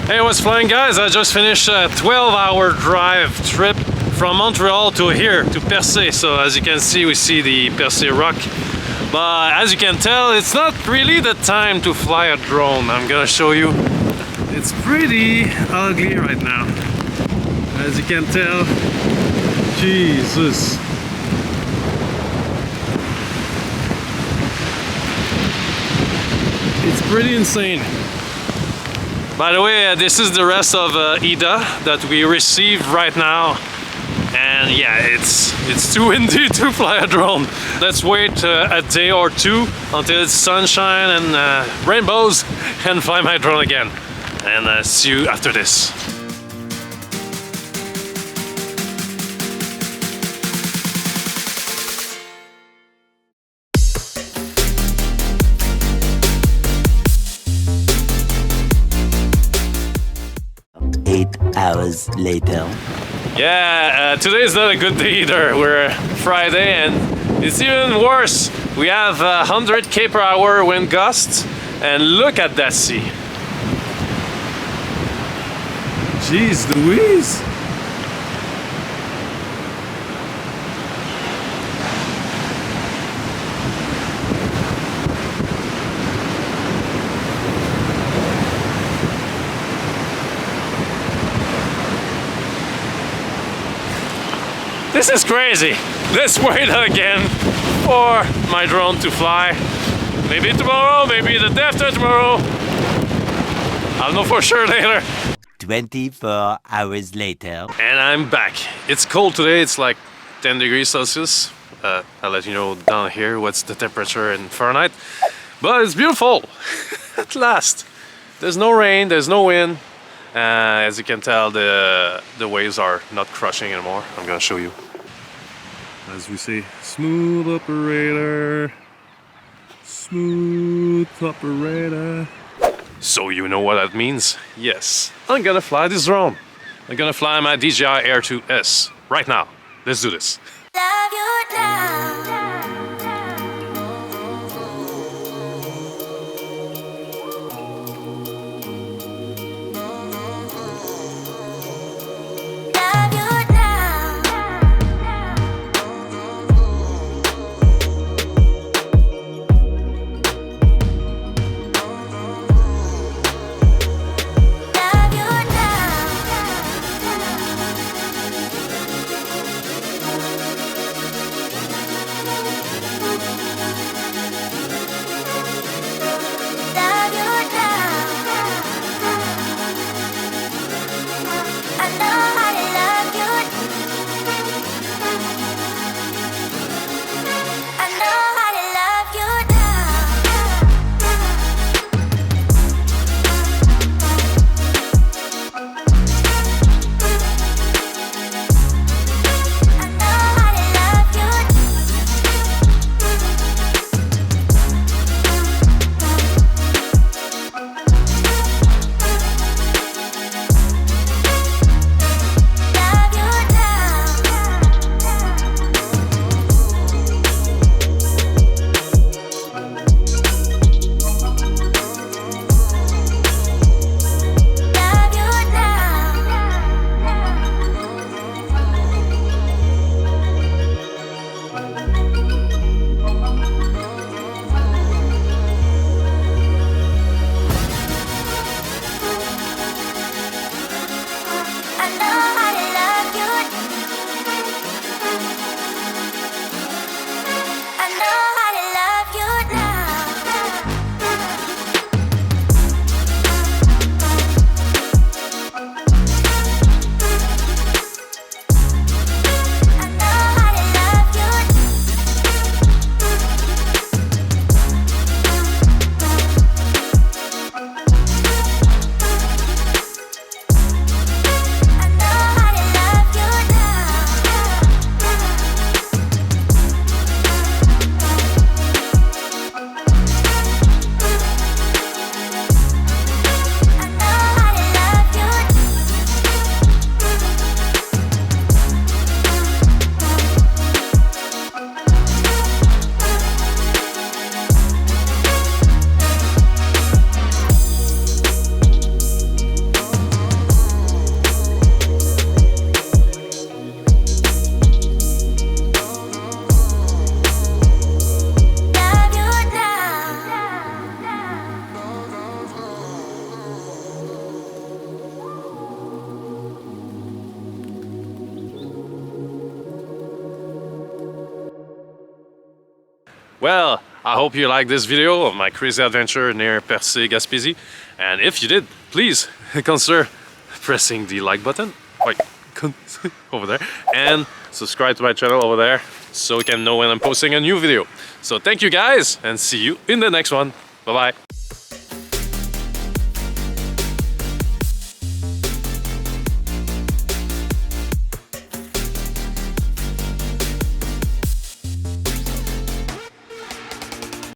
Hey, what's flying, guys? I just finished a 12-hour drive trip from Montreal to here, to Percé. So as you can see, we see the Percé rock. But as you can tell, it's not really the time to fly a drone. I'm gonna show you. It's pretty ugly right now. As you can tell, Jesus. It's pretty insane. By the way, this is the rest of Ida that we received right now. And yeah, it's too windy to fly a drone. Let's wait a day or two until it's sunshine and rainbows and fly my drone again. And see you after this. Hours later. Yeah, today is not a good day either. We're Friday and it's even worse. We have 100 km/h wind gusts and look at that sea. Jeez Louise. This is crazy. Let's wait again for my drone to fly. Maybe tomorrow, maybe the day after tomorrow. I'll know for sure later. 24 hours later. And I'm back. It's cold today, it's like 10 degrees Celsius. I'll let you know down here what's the temperature in Fahrenheit. But it's beautiful, at last. There's no rain, there's no wind. As you can tell, the waves are not crushing anymore. I'm gonna show you. As we say, smooth operator, smooth operator. So you know what that means? Yes, I'm gonna fly this drone. I'm gonna fly my DJI Air 2S right now. Let's do this. Love you now. Well, I hope you liked this video of my crazy adventure near Percé, Gaspésie. And if you did, please consider pressing the like button like over there and subscribe to my channel over there so you can know when I'm posting a new video. So thank you guys and see you in the next one. Bye bye.